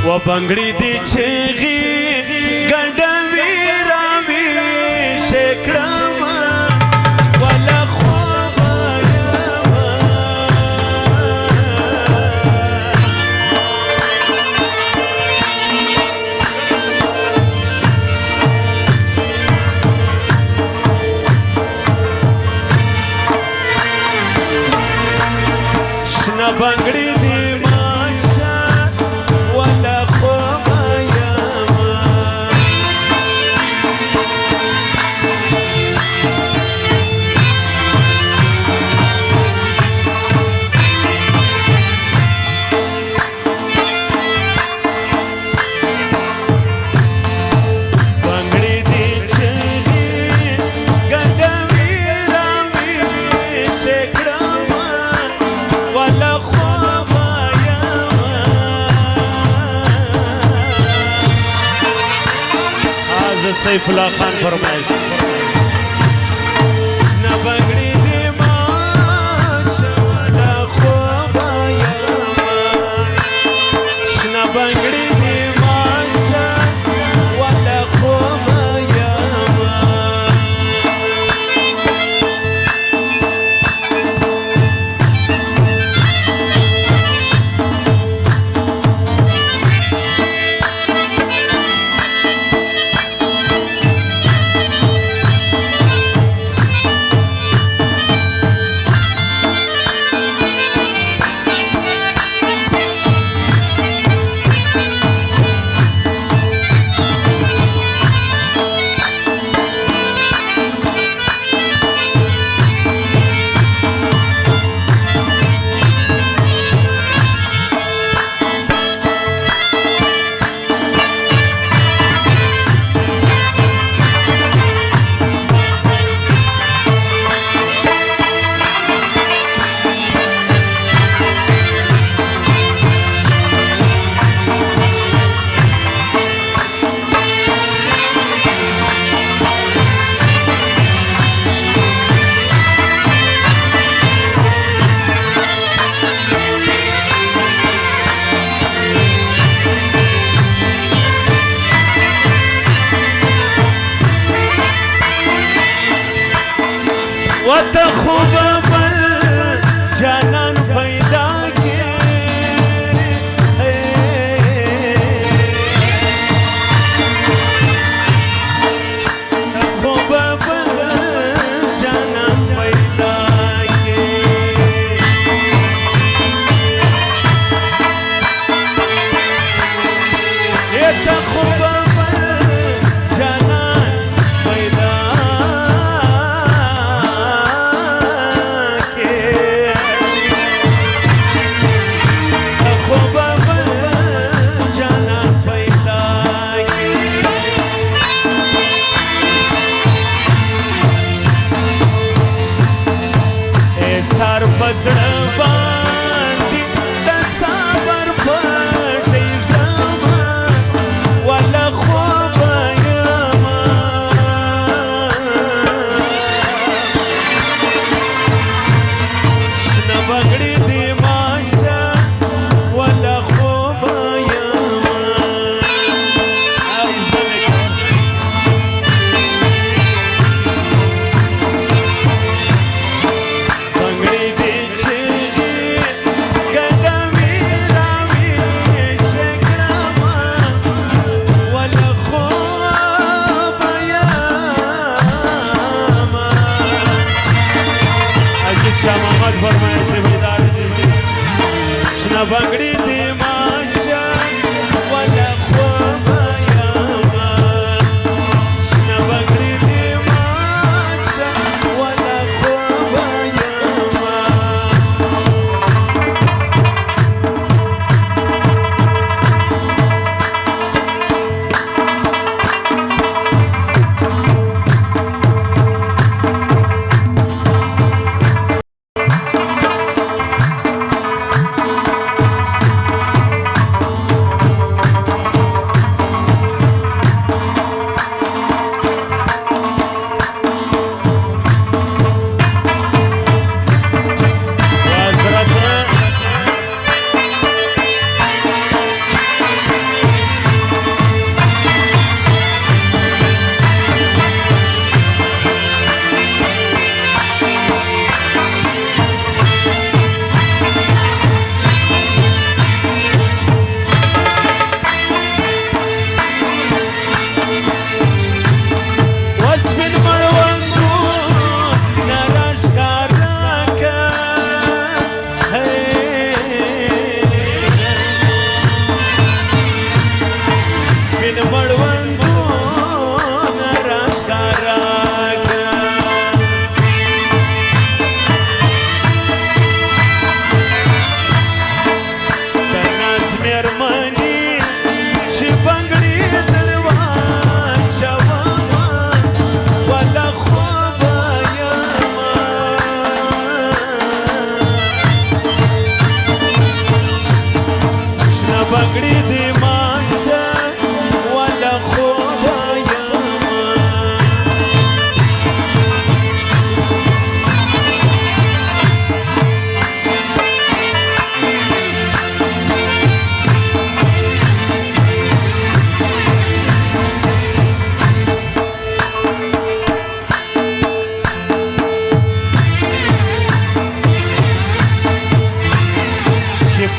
و بنگړي دي چغي ګډوي راوي شکړم ولا خو شنه بنگړي دي سیف اللہ خان فرمائش شنا بنگڑی دی ماشا ولا خوبا یاما شنا بنگڑی دی ماشا ولا خوبا یاما وتخوب بل جانان پیدا کے تخوب بل جانان پیدا کے یہ تخوب بزړه باندې د صبر پټې زما ولا خوب یما شنه بنګړي دي ماشا ولا خوب یما فرمائش بیدار شنا بنگڑی دی ماشا ولا خوب یاما شنا بنگڑی دی ماشا ولا خوب یاما بنگړي دې ماشه ولا خوبه یمه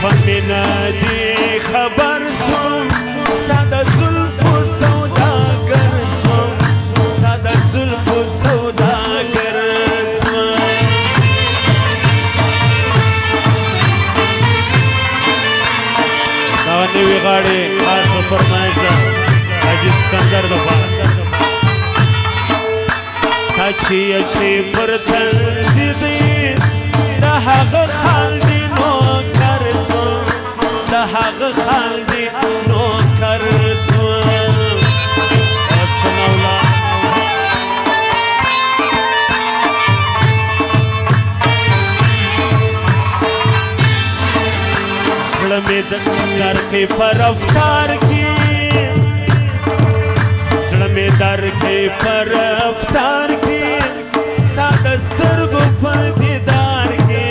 په مینه دې خبر سوم ستا د زلفو سوداګر سوم ستا د زلفو سوداګر سوم دا نوې غاړې خاص په فرمایش ده حاجي اسکندر دپاره تا چې یشې پر تندي دې د هغه خال دې نوکر سوم د هغه خال دې نوکر سوم سنولا زړه مې د درکې په رفتار کې زړه مې درکې په رفتار کې ستا د سترګو په دیدار کې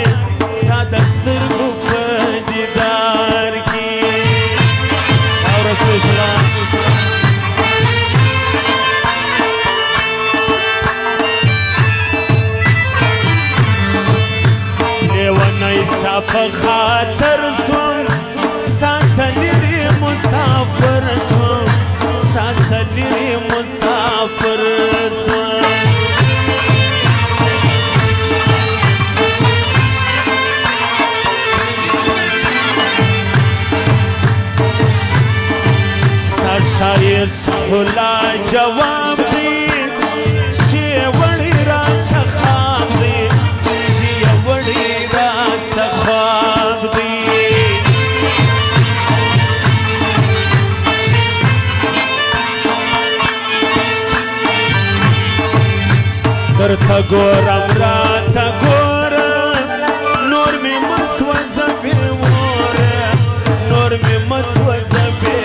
ستا د سترګو په دیدار کې او رسول الله لیونی ستا په خاطر سوم ستا څلرې مسافر سوم ستا څلرې مسافر سوم شاید خلا جواب دی شی وړي را څخاب دی شی وړي را څخاب دی درته ګورم راته ګورم نور مې مسوځوي وره نور مې مسوځوي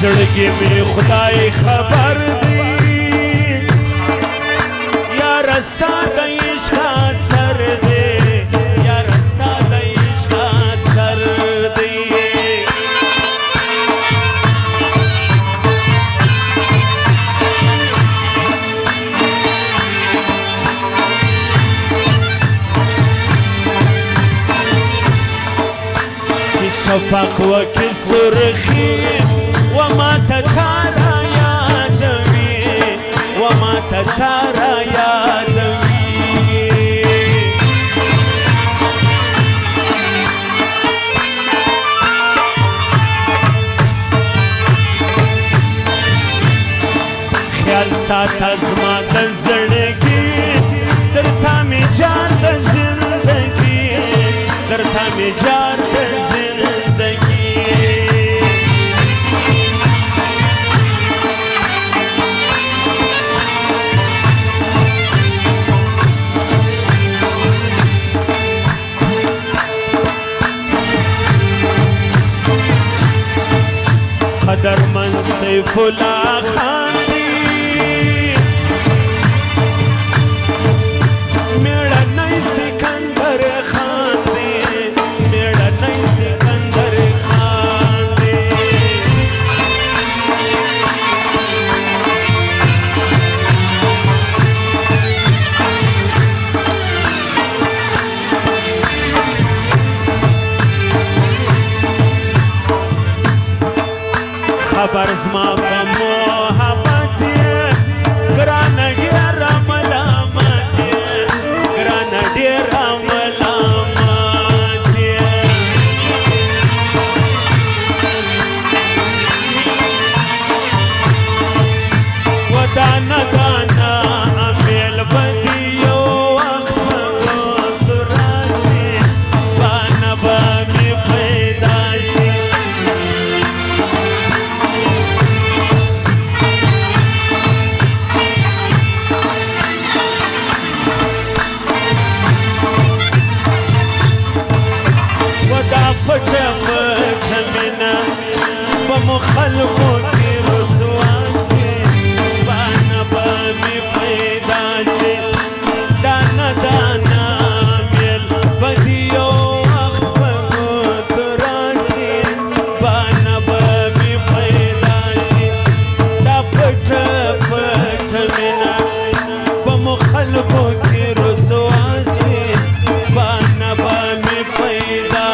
زړګي مې خدای خبر دی یار ستا د عشق اثر دی یار ستا د عشق اثر دی چې شفق وکړي سرخي وما تتارا یادوي وما تتارا یادوي خیال ساته زما د زړګي درته مې جار د زندګي درته مې جار د زندګي سیف الله خان دی میړنی سکندر خان دی میړنی سکندر خان دی خبر زما په محبت یې ګرانه ډېره ملامت یې ګرانه ډېره ملامت یې و دانه دانه امیل به دې یو وخت په ګوتو راسي بانه به مې پیدا سي پټه پټه مینه په مخلقو کې رسوا سي بانه به مې پیدا سي دانه دانه میل به دې یو وخت په ګوتو راسي بانه به مې پیدا سي دا پټه پټه مینه په مخلقو کې رسوا سي بانه به مې پیدا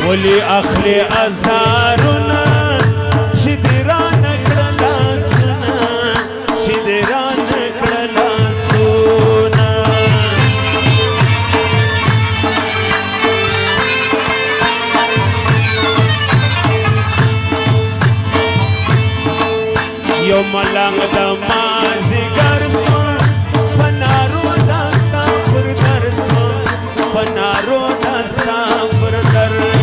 ولی اخلی ازارونه چې دې رانه کړه لاسونه چې دې رانه کړه لاسونه یو ملنګ د مازدیګر سو په نارو دا ستا پر در سو په نارو دا ستا پر در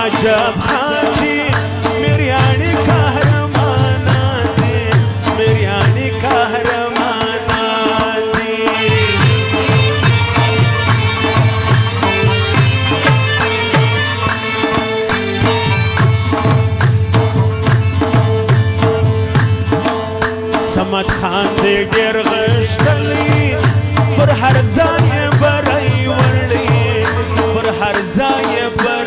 عجب خان دی میریانی قهرمانان دی میریانی قهرمانان دی صمد خان دی ډېر غښتلی پر هر ځای بری وړی پر هر ځای بری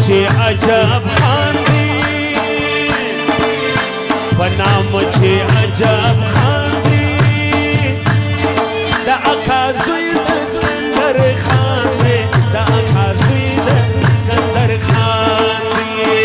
چې عجب خان دی په نام چې عجب خان دی د اکا زوی د اسکندر خان دی د اکا زوی د اسکندر خان دی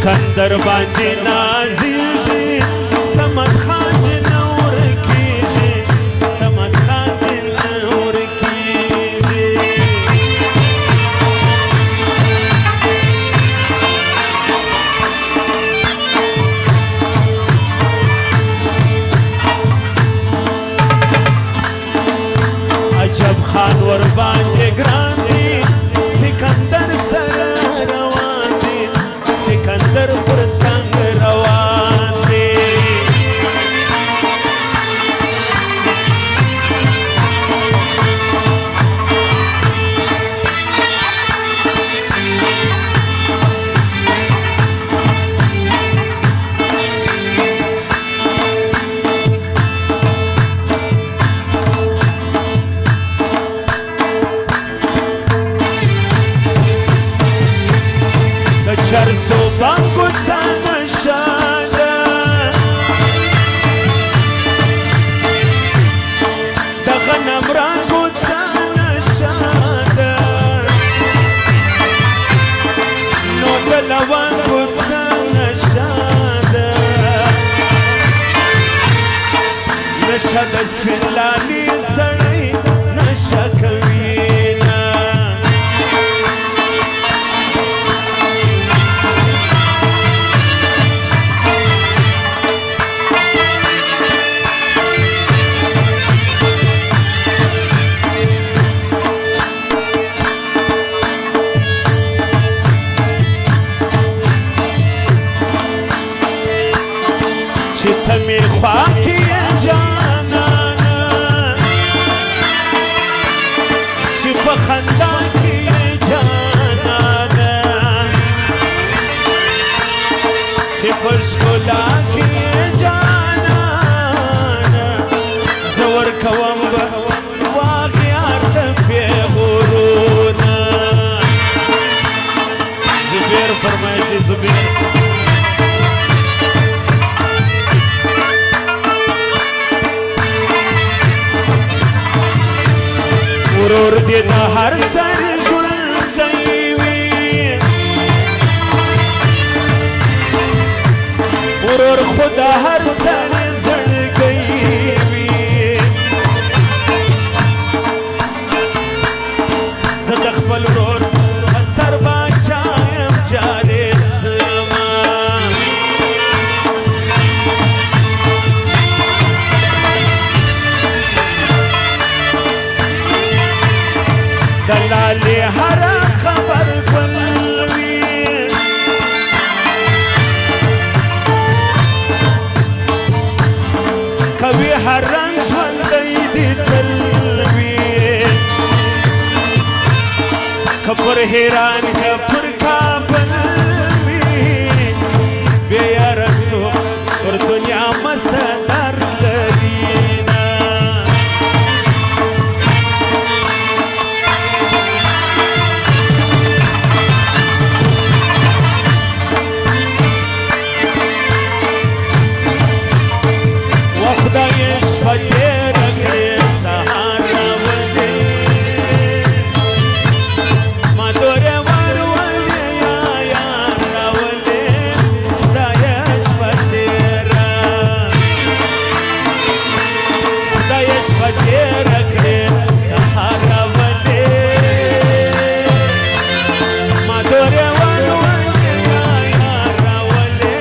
سکندر باندې نازیږي صمد خان دې نه ورکیږي صمد خان دې نه ورکیږي عجب خان ور باندې ګران دي سکندر سره روان دي سکندر پر څنګ روان دي چرسو بانکو سنشاده دغه نمرانکو سنشاده نو دلوانکو سنشاده نشه د سپین لالي سړی نشه کوینه چې ته مې خوا کې یې جانانه چې په خندا کې یې جانانه چې په ښکلا کې یې جانانه زه ورکوم به واقعات ته پیغورونه زبیر فرمایي زبیر ورور دې د هر سر ژوندی وي ورور خو د هر سر زړګی وي زه د خپل ورور په سر باچا یم جارې زما دلالي هر خبر کلوي کوي هر رنگ ژوندی دي تلوي کپر حیران کپر کابل وي بیا رسو پر دنیا مسدر لرينا خدای شپه تېره کړې سهار راولې ما دورې ورولې یا یار راولې خدای شپه تېره خدای شپه تېره کړې سهار راولې ما دورې ورولې یا یار راولې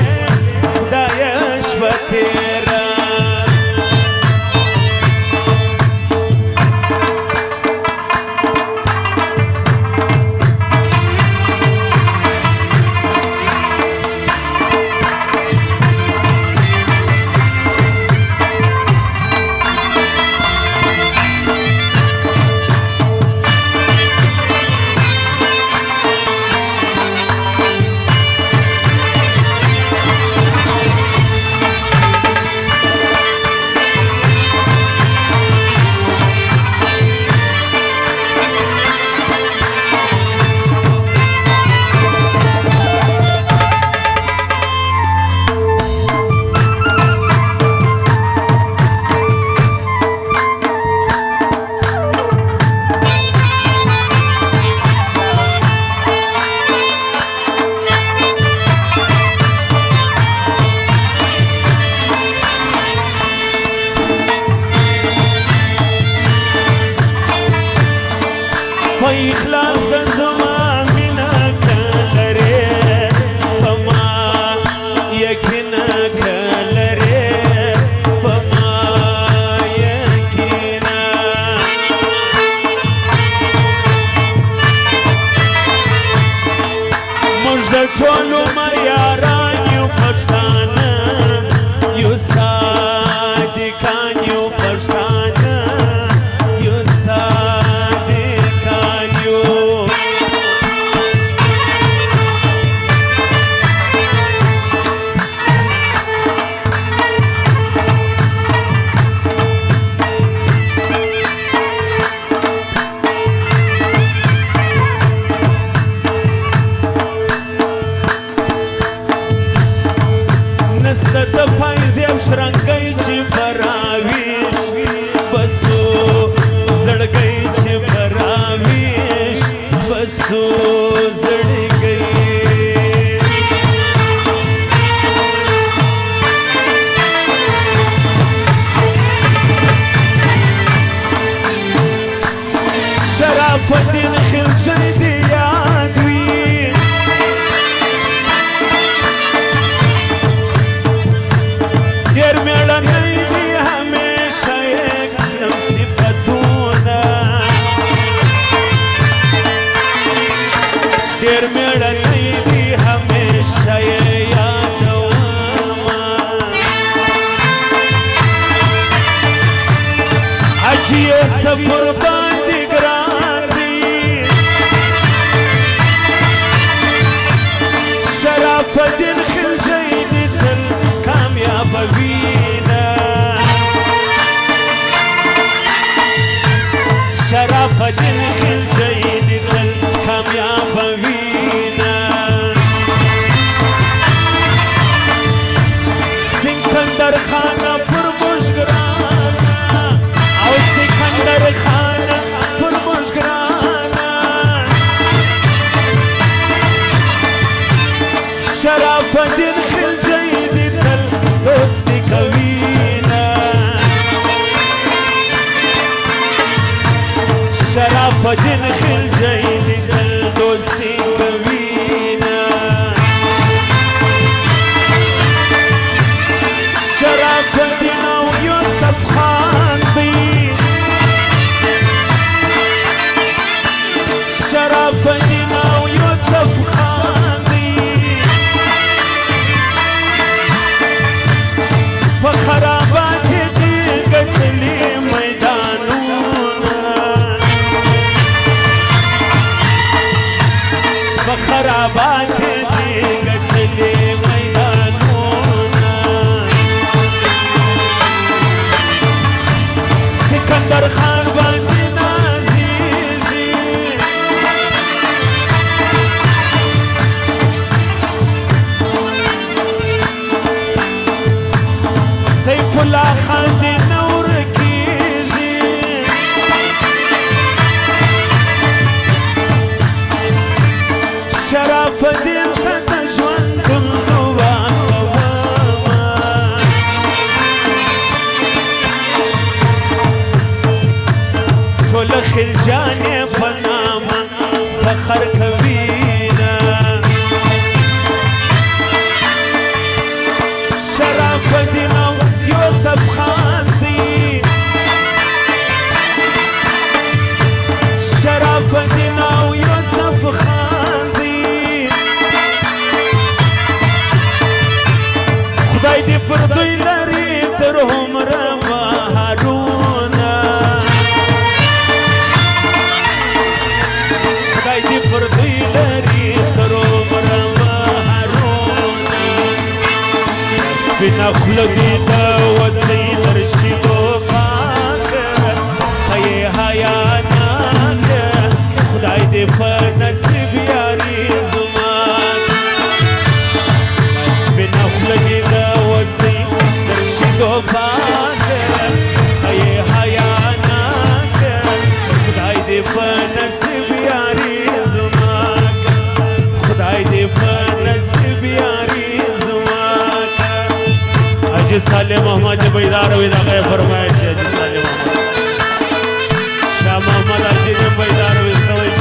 خدای شپه تېره وای اخلاص د زما مینه کلره فما یقین کلره فما یقین موږ د ټول عمر یاران یو پښتانه یو صادقان یو پښتانه یو صادقان یو نسته د پایزې او شرنګۍ چې براویش بسو زړګۍ چې براویش بسو زړګۍ شرف الدین خلجی دی یاد وی ډېر مېړنی دی همیشه یې نو صفتونه ډېر مېړنی دی همیشه یې یادومه حاجي یوسف ورباندې ګران دی شرف الدین خلجی دی تل کامیابوینه شرف الدین خلجی دی تل کامیابوینه سکندر خانه پر موږ ګرانه او سکندر خانه پر موږ ګرانه شرف الدین خلجی دی تل دوستی کوینه شرف الدین خلجی دی تل دوستی کوینه شرف الدین او یوسف خان دی شرف الدین او یوسف خان دی په خرابات دي ګټلي میدانونه په خرابات دي ګټلي میدانونه سکندر خان باندې نازیږي سیف الله خان دی نور کیږي شرف الدین ته د ژوند دعا کومه ټول خلجانې په نامه فخر کوینه شرف الدین او یوسف خان دی شرف الدین او یوسف خان دی خدای دې پر دوی لري تر عمره بهارونه خدای دې پر دوی لري تر عمره بهارونه سپینه خوله دې د وسۍ تر شیدو پاکه ښه حیاناکه خدای دې په نصیب یاري زما سپینه خوله دې د وسۍ تر شیدو پاکه ښه حیاناکه خدای دې په نصیب یاري زما خدای دې په نصیب یاري زما حاجی صالح محمد بیدار ہوئی دا غیر فرمائش حاجی صالح محمد شاہ محمد حاجی بیدار ہوئی سوئی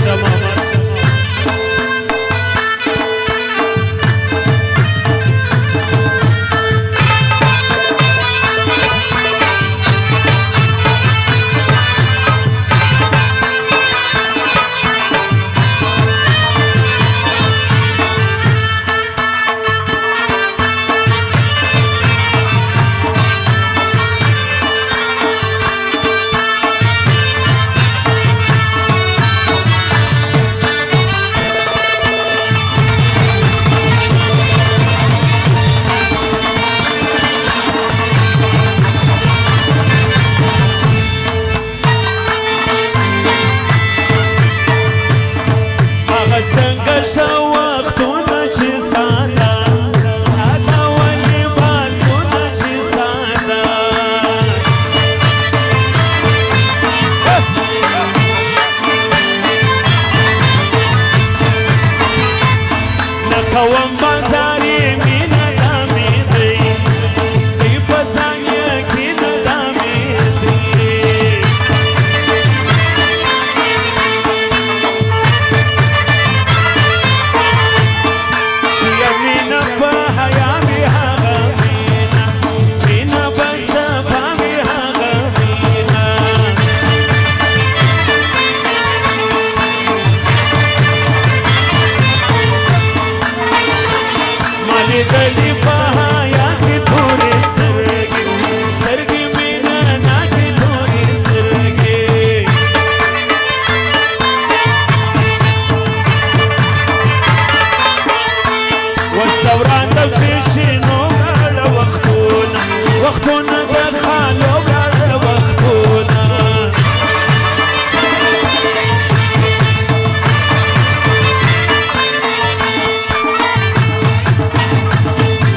وختونه د خالو وړاړه وختونه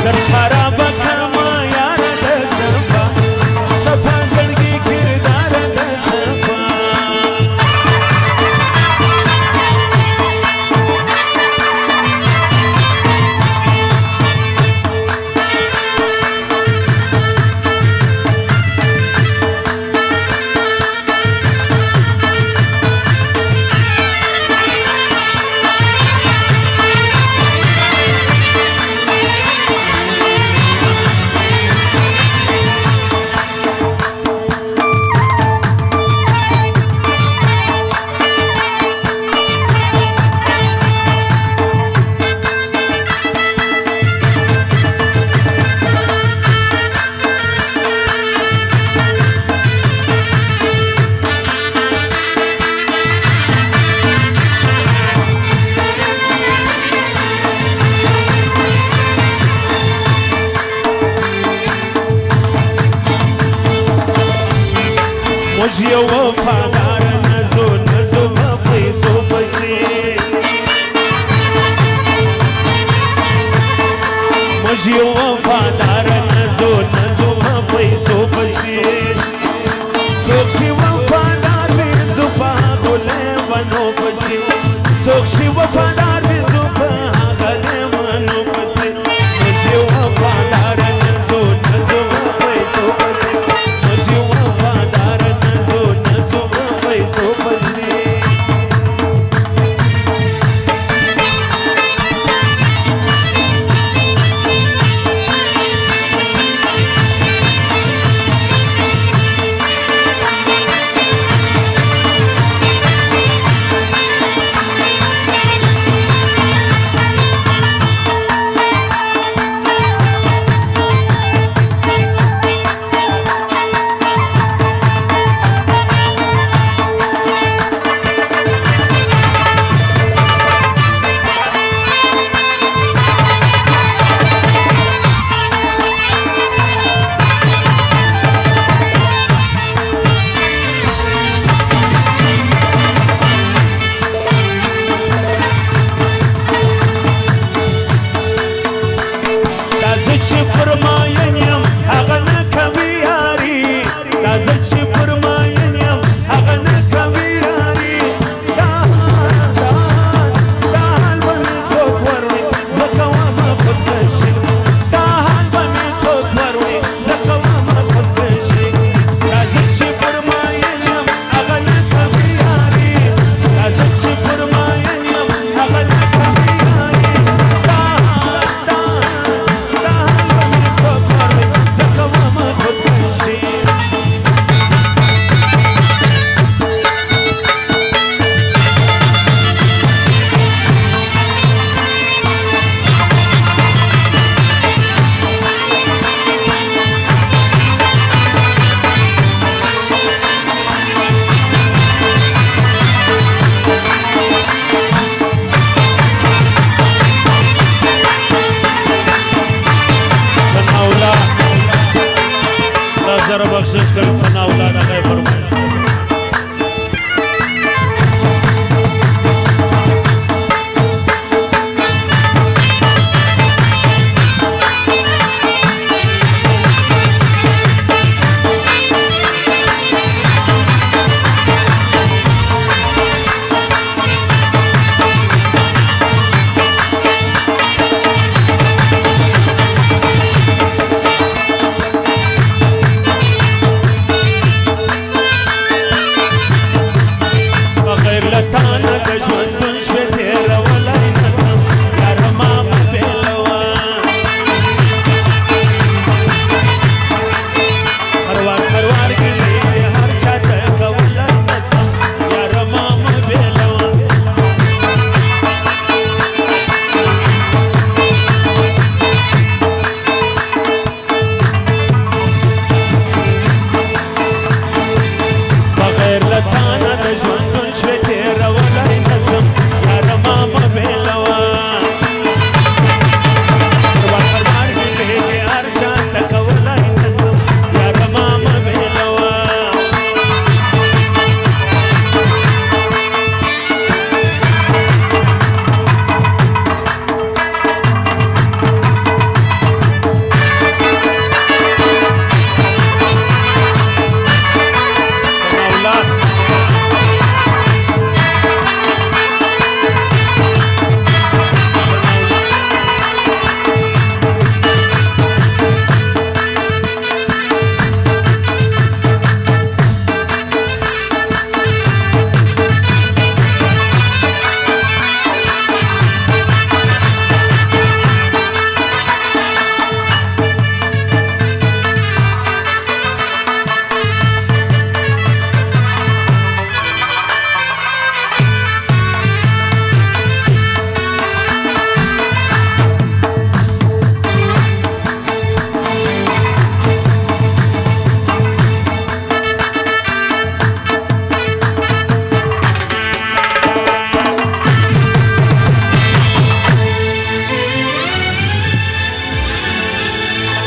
در شرابه کما یاره د صفا صفا زړګي کردار د صفا موږ یو وفادار نزو نزو په پیسو پسې موږ یو وفادار نزو نزو په پیسو پسې څوک چې وفادار وي زو په هغو لیونو پسې څوک چې وفادار وي زو په هغه لیونو پسې موږ یو وفادار نزو نزو په پیسو پسې موږ یو وفادار so fuzzy بخشش کر سنا اولاد آقای فرمایش